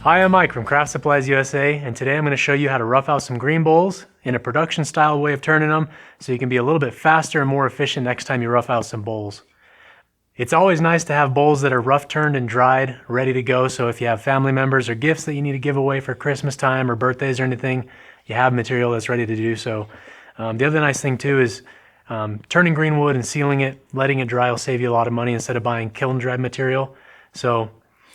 Hi, I'm Mike from Craft Supplies USA, and today I'm going to show you how to rough out some green bowls in a production style way of turning them so you can be a little bit faster and more efficient next time you rough out some bowls. It's always nice to have bowls that are rough turned and dried, ready to go, so if you have family members or gifts that you need to give away for Christmas time or birthdays or anything, you have material that's ready to do so. The other nice thing too is turning green wood and sealing it, letting it dry will save you a lot of money instead of buying kiln dried material. So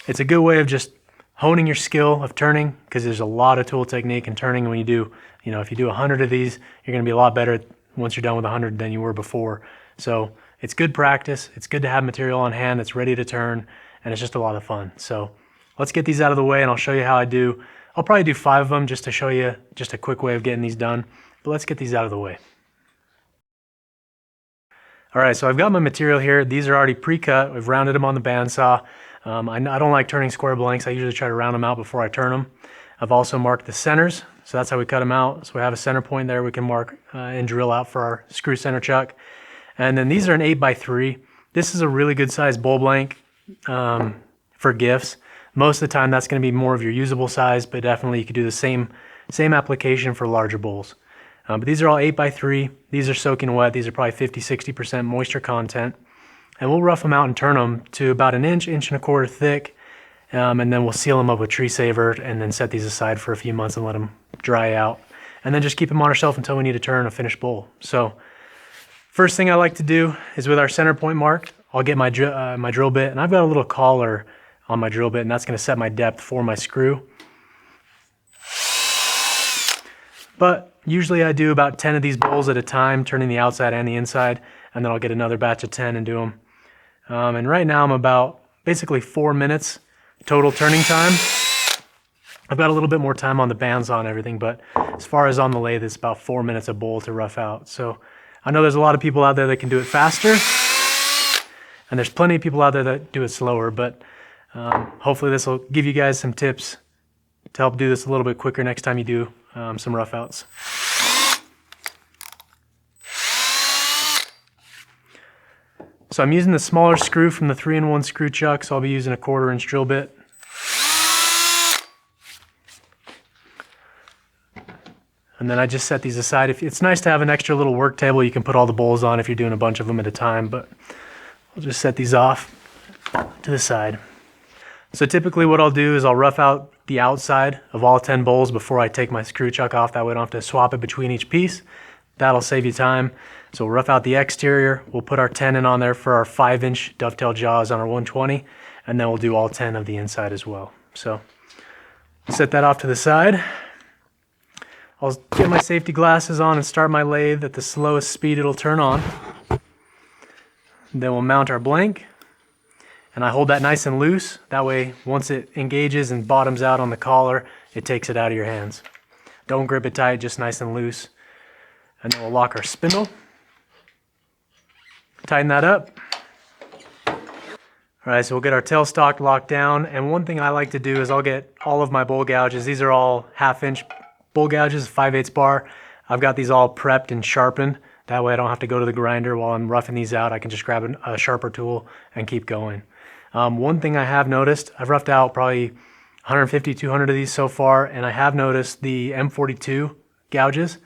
it's a good way of just honing your skill of turning, because there's a lot of tool technique in turning. When you do, if you do 100 of these, you're going to be a lot better once you're done with 100 than you were before. So it's good practice. It's good to have material on hand that's ready to turn, and it's just a lot of fun. So let's get these out of the way, and I'll show you how I do. I'll probably do 5 of them just to show you just a quick way of getting these done. But let's get these out of the way. All right, so I've got my material here. These are already pre-cut. We've rounded them on the bandsaw. I don't like turning square blanks. I usually try to round them out before I turn them. I've also marked the centers, so that's how we cut them out. So we have a center point there we can mark and drill out for our screw center chuck. And then these are an 8x3. This is a really good size bowl blank for gifts. Most of the time that's going to be more of your usable size, but definitely you could do the same application for larger bowls. But these are all 8x3. These are soaking wet. These are probably 50-60% moisture content. And we'll rough them out and turn them to about an inch and a quarter thick. And then we'll seal them up with tree saver and then set these aside for a few months and let them dry out. And then just keep them on our shelf until we need to turn a finished bowl. So first thing I like to do is with our center point mark, I'll get my drill bit, and I've got a little collar on my drill bit, and that's going to set my depth for my screw. But usually I do about 10 of these bowls at a time, turning the outside and the inside, and then I'll get another batch of 10 and do them. And right now I'm about basically 4 minutes total turning time. I've got a little bit more time on the bandsaw and everything, but as far as on the lathe, it's about 4 minutes a bowl to rough out. So I know there's a lot of people out there that can do it faster, and there's plenty of people out there that do it slower, but hopefully this will give you guys some tips to help do this a little bit quicker next time you do some rough outs. So I'm using the smaller screw from the 3-in-1 screw chuck, so I'll be using a 1/4 inch drill bit. And then I just set these aside. It's nice to have an extra little work table you can put all the bowls on if you're doing a bunch of them at a time, but I'll just set these off to the side. So typically what I'll do is I'll rough out the outside of all 10 bowls before I take my screw chuck off. That way I don't have to swap it between each piece. That'll save you time. So we'll rough out the exterior. We'll put our tenon on there for our 5-inch dovetail jaws on our 120, and then we'll do all 10 of the inside as well. So set that off to the side. I'll get my safety glasses on and start my lathe at the slowest speed it'll turn on. Then we'll mount our blank, and I hold that nice and loose. That way, once it engages and bottoms out on the collar, it takes it out of your hands. Don't grip it tight, just nice and loose. And then we'll lock our spindle. Tighten that up. All right, so we'll get our tailstock locked down. And one thing I like to do is I'll get all of my bowl gouges. These are all 1/2-inch bowl gouges, 5/8 bar. I've got these all prepped and sharpened. That way I don't have to go to the grinder while I'm roughing these out. I can just grab a sharper tool and keep going. One thing I have noticed, I've roughed out probably 150, 200 of these so far, and I have noticed the M42 gouges.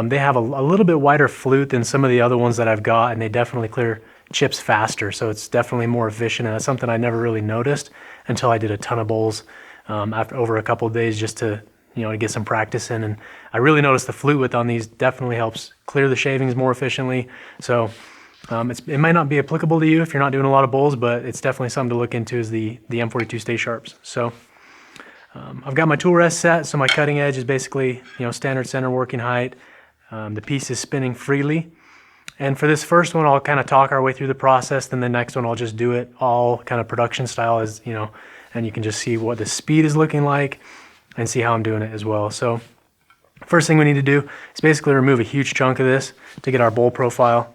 They have a little bit wider flute than some of the other ones that I've got, and they definitely clear chips faster, so it's definitely more efficient, and that's something I never really noticed until I did a ton of bowls over a couple of days just to get some practice in. And I really noticed the flute width on these definitely helps clear the shavings more efficiently. So it might not be applicable to you if you're not doing a lot of bowls, but it's definitely something to look into is the M42 Stay Sharps. So I've got my tool rest set, so my cutting edge is basically standard center working height. The piece is spinning freely. And for this first one, I'll kind of talk our way through the process. Then the next one, I'll just do it all kind of production style, and you can just see what the speed is looking like and see how I'm doing it as well. So first thing we need to do is basically remove a huge chunk of this to get our bowl profile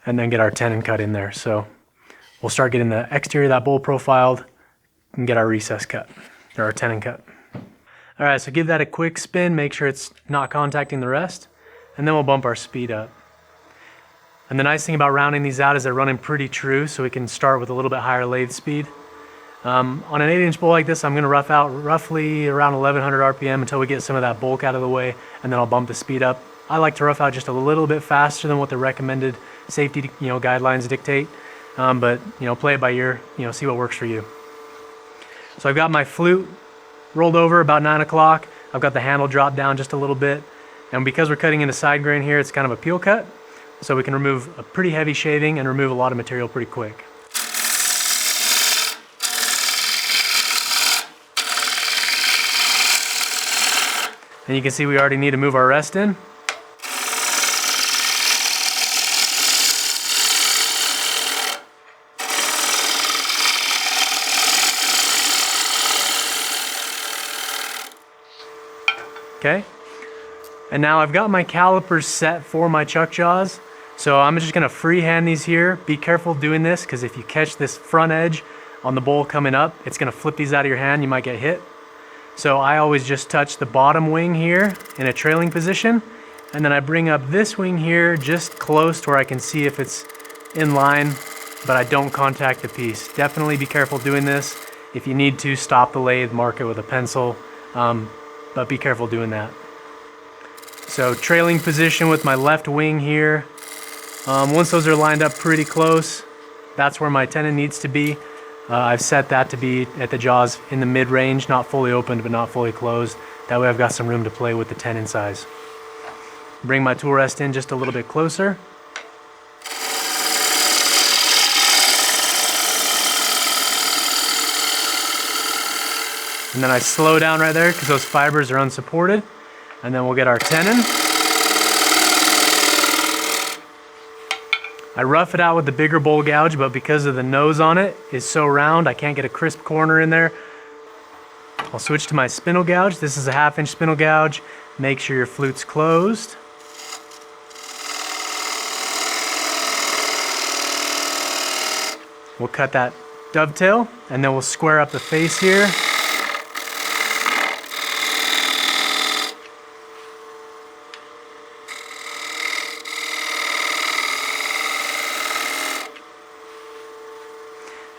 and then get our tenon cut in there. So we'll start getting the exterior of that bowl profiled and get our recess cut, or our tenon cut. All right, so give that a quick spin, make sure it's not contacting the rest, and then we'll bump our speed up. And the nice thing about rounding these out is they're running pretty true, so we can start with a little bit higher lathe speed. On an 8-inch bowl like this, I'm going to rough out roughly around 1100 RPM until we get some of that bulk out of the way, and then I'll bump the speed up. I like to rough out just a little bit faster than what the recommended safety guidelines dictate, but play it by ear, see what works for you. So I've got my flute rolled over about 9 o'clock. I've got the handle dropped down just a little bit, and because we're cutting into side grain here, it's kind of a peel cut, so we can remove a pretty heavy shaving and remove a lot of material pretty quick. And you can see we already need to move our rest in. Okay, and now I've got my calipers set for my chuck jaws, so I'm just gonna freehand these here. Be careful doing this, because if you catch this front edge on the bowl coming up, it's gonna flip these out of your hand, you might get hit. So I always just touch the bottom wing here in a trailing position, and then I bring up this wing here just close to where I can see if it's in line, but I don't contact the piece. Definitely be careful doing this. If you need to, stop the lathe, mark it with a pencil, but be careful doing that. So trailing position with my left wing here. Once those are lined up pretty close, that's where my tenon needs to be. I've set that to be at the jaws in the mid-range, not fully opened but not fully closed. That way I've got some room to play with the tenon size. Bring my tool rest in just a little bit closer. And then I slow down right there because those fibers are unsupported. And then we'll get our tenon. I rough it out with the bigger bowl gouge, but because of the nose on it is so round, I can't get a crisp corner in there. I'll switch to my spindle gouge. This is a 1/2-inch spindle gouge. Make sure your flute's closed. We'll cut that dovetail, and then we'll square up the face here.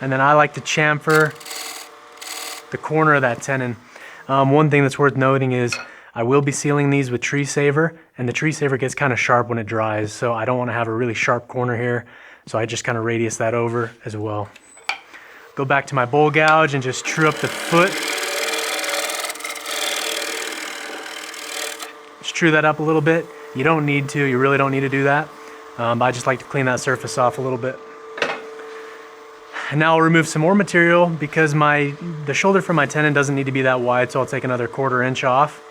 And then I like to chamfer the corner of that tenon. One thing that's worth noting is I will be sealing these with tree saver, and the tree saver gets kind of sharp when it dries, so I don't want to have a really sharp corner here, so I just kind of radius that over as well. Go back to my bowl gouge and just true up the foot. Just true that up a little bit. You don't need to, you really don't need to do that. I just like to clean that surface off a little bit. And now I'll remove some more material because the shoulder for my tenon doesn't need to be that wide, so I'll take another 1/4 inch off.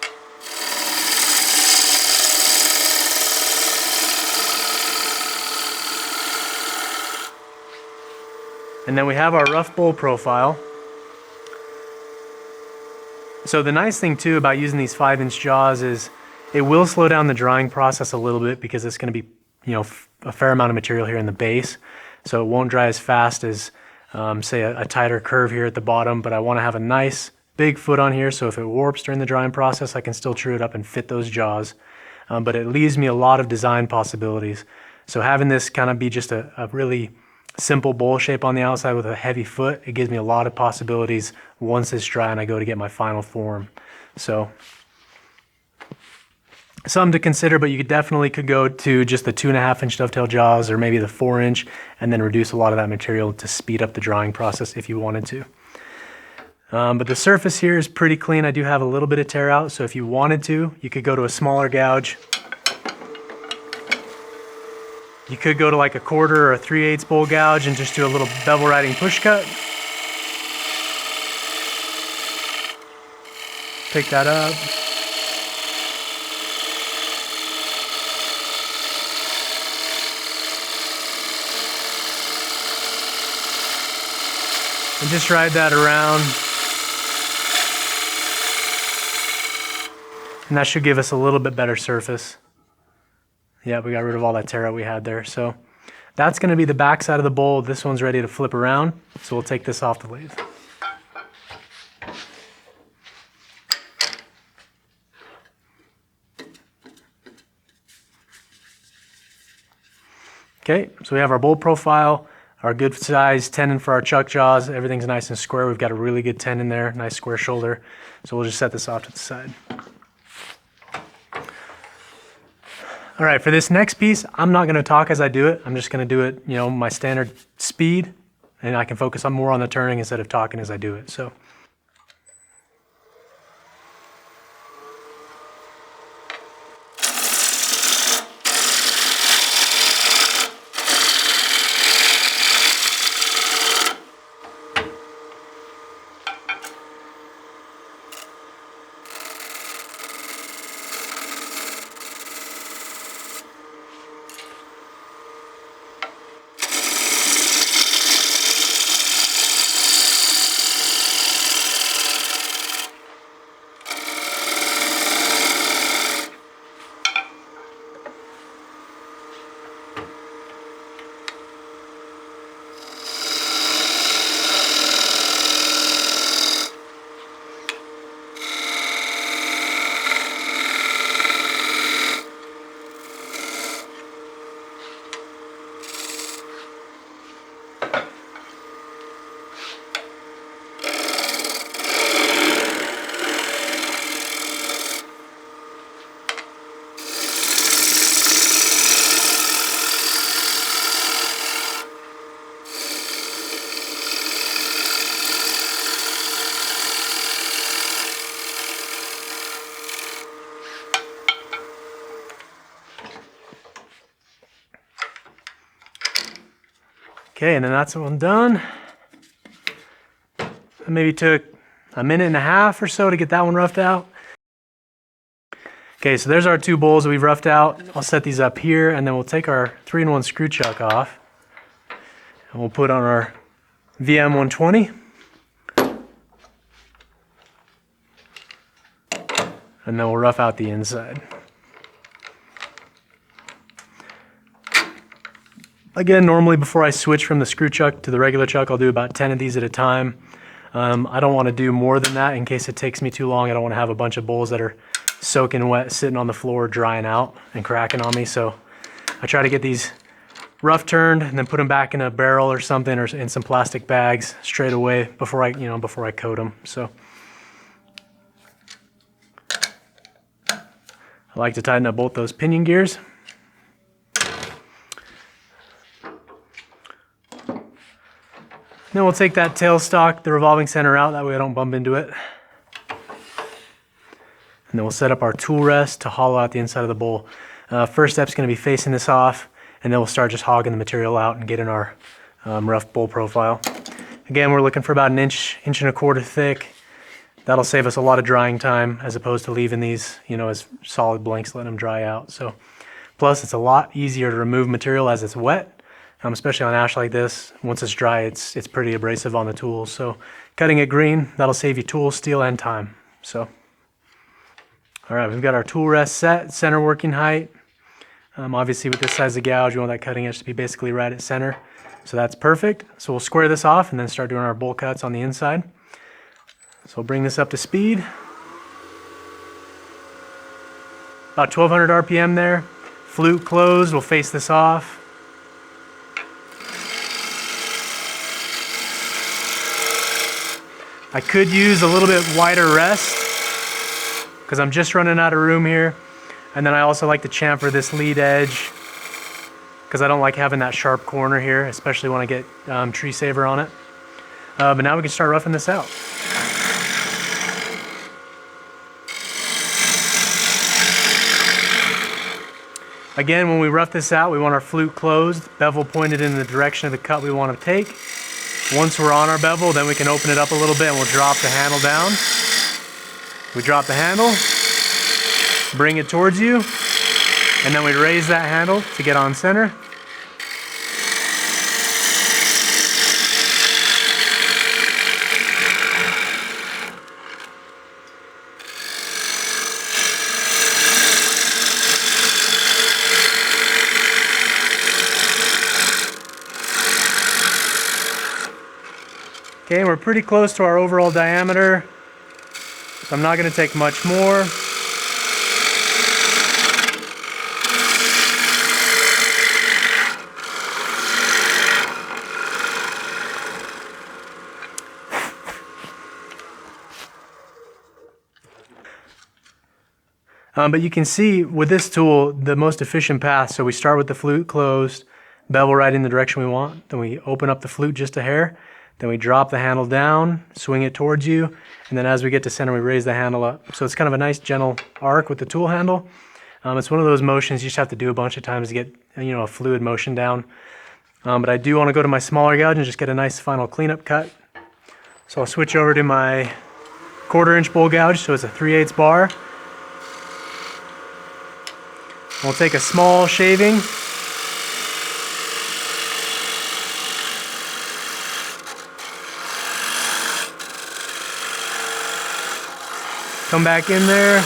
And then we have our rough bowl profile. So the nice thing too about using these 5-inch jaws is it will slow down the drying process a little bit because it's going to be, a fair amount of material here in the base. So it won't dry as fast as say a tighter curve here at the bottom, but I want to have a nice big foot on here, so if it warps during the drying process, I can still true it up and fit those jaws. But it leaves me a lot of design possibilities. So having this kind of be just a really simple bowl shape on the outside with a heavy foot, it gives me a lot of possibilities once it's dry and I go to get my final form. So something to consider, but you definitely could go to just the 2.5-inch dovetail jaws or maybe the 4-inch and then reduce a lot of that material to speed up the drying process if you wanted to. But the surface here is pretty clean. I do have a little bit of tear out, so if you wanted to, you could go to a smaller gouge. You could go to like a 1/4 or a 3/8 bowl gouge and just do a little bevel riding push cut. Pick that up. And just ride that around. And that should give us a little bit better surface. Yeah, we got rid of all that tear out we had there. So that's going to be the back side of the bowl. This one's ready to flip around. So we'll take this off the lathe. Okay, so we have our bowl profile. our good size tenon for our chuck jaws. Everything's nice and square. We've got a really good tenon there, nice square shoulder. So we'll just set this off to the side. All right, for this next piece, I'm not gonna talk as I do it. I'm just gonna do it, my standard speed, and I can focus on more on the turning instead of talking as I do it. So. Okay, and then that's one done. It maybe took a minute and a half or so to get that one roughed out. Okay, so there's our two bowls that we've roughed out. I'll set these up here, and then we'll take our 3-in-1 screw chuck off. And we'll put on our VM 120. And then we'll rough out the inside. Again, normally before I switch from the screw chuck to the regular chuck, I'll do about 10 of these at a time. I don't want to do more than that in case it takes me too long. I don't want to have a bunch of bowls that are soaking wet, sitting on the floor, drying out and cracking on me. So I try to get these rough turned and then put them back in a barrel or something, or in some plastic bags straight away before I coat them. So I like to tighten up both those pinion gears. Then we'll take that tailstock, the revolving center out, that way I don't bump into it. And then we'll set up our tool rest to hollow out the inside of the bowl. First step's gonna be facing this off, and then we'll start just hogging the material out and getting our rough bowl profile. Again, we're looking for about an inch and a quarter thick. That'll save us a lot of drying time as opposed to leaving these, as solid blanks, letting them dry out. So, plus it's a lot easier to remove material as it's wet. Especially on ash like this. Once it's dry, it's pretty abrasive on the tools. So cutting it green, that'll save you tools, steel, and time. So, all right, we've got our tool rest set, center working height. Obviously with this size of gouge, you want that cutting edge to be basically right at center. So that's perfect. So we'll square this off and then start doing our bowl cuts on the inside. So we'll bring this up to speed. About 1200 RPM there. Flute closed, we'll face this off. I could use a little bit wider rest because I'm just running out of room here. And then I also like to chamfer this lead edge because I don't like having that sharp corner here, especially when I get tree saver on it. But now we can start roughing this out. Again, when we rough this out, we want our flute closed, bevel pointed in the direction of the cut we want to take. Once we're on our bevel, then we can open it up a little bit and we'll drop the handle down. We drop the handle, bring it towards you, and then we raise that handle to get on center. Okay, we're pretty close to our overall diameter, so I'm not going to take much more. But you can see with this tool, the most efficient path. So we start with the flute closed, bevel right in the direction we want. Then we open up the flute just a hair. Then we drop the handle down, swing it towards you. And then as we get to center, we raise the handle up. So it's kind of a nice gentle arc with the tool handle. It's one of those motions you just have to do a bunch of times to get, a fluid motion down. But I do want to go to my smaller gouge and just get a nice final cleanup cut. So I'll switch over to my 1/4 inch bowl gouge. So it's a 3/8 bar. We'll take a small shaving. Come back in there.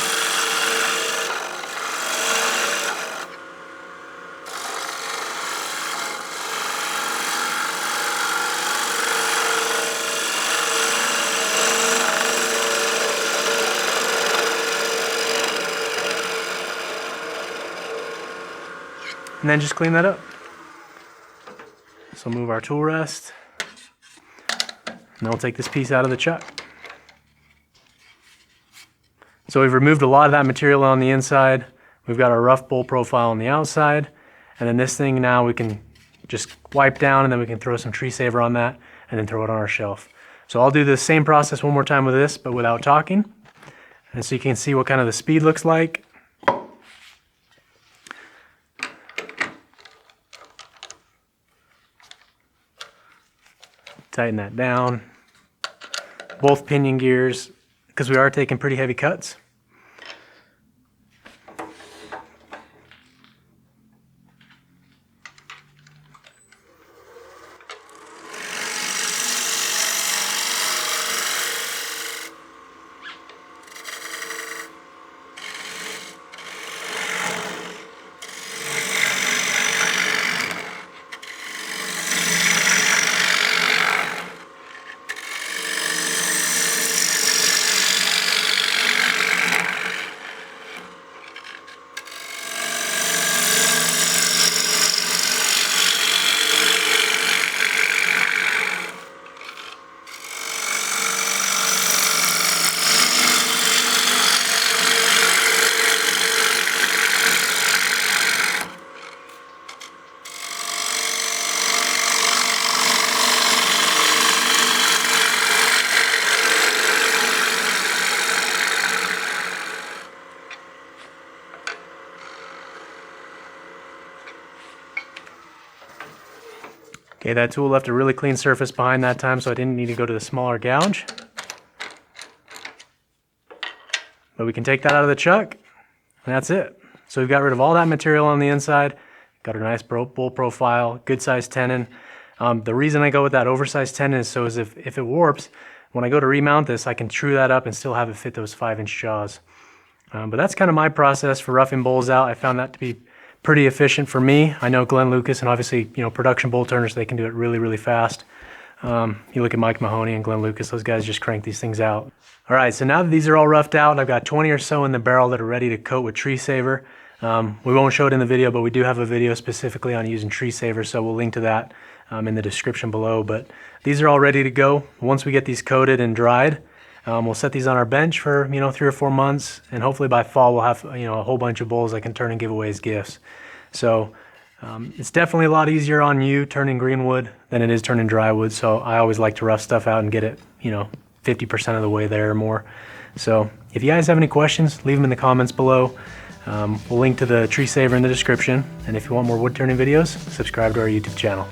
And then just clean that up. So move our tool rest. And then we'll take this piece out of the chuck. So we've removed a lot of that material on the inside. We've got our rough bowl profile on the outside. And then this thing now we can just wipe down, and then we can throw some tree saver on that and then throw it on our shelf. So I'll do the same process one more time with this, but without talking. And so you can see what kind of the speed looks like. Tighten that down. Both pinion gears, because we are taking pretty heavy cuts. Okay, that tool left a really clean surface behind that time, so I didn't need to go to the smaller gouge. But we can take that out of the chuck, and that's it. So we've got rid of all that material on the inside, got a nice bowl profile, good size tenon. The reason I go with that oversized tenon is so if it warps, when I go to remount this, I can true that up and still have it fit those 5-inch jaws. But that's kind of my process for roughing bowls out. I found that to be pretty efficient for me. I know Glenn Lucas and obviously, production bowl turners, they can do it really, really fast. You look at Mike Mahoney and Glenn Lucas, those guys just crank these things out. All right, so now that these are all roughed out, I've got 20 or so in the barrel that are ready to coat with tree saver. We won't show it in the video, but we do have a video specifically on using tree saver, so we'll link to that in the description below. But these are all ready to go. Once we get these coated and dried, we'll set these on our bench for 3 or 4 months, and hopefully by fall we'll have a whole bunch of bowls I can turn and give away as gifts. So it's definitely a lot easier on you turning green wood than it is turning dry wood. So I always like to rough stuff out and get it 50% of the way there or more. So if you guys have any questions, leave them in the comments below. We'll link to the tree saver in the description, and if you want more wood turning videos, subscribe to our YouTube channel.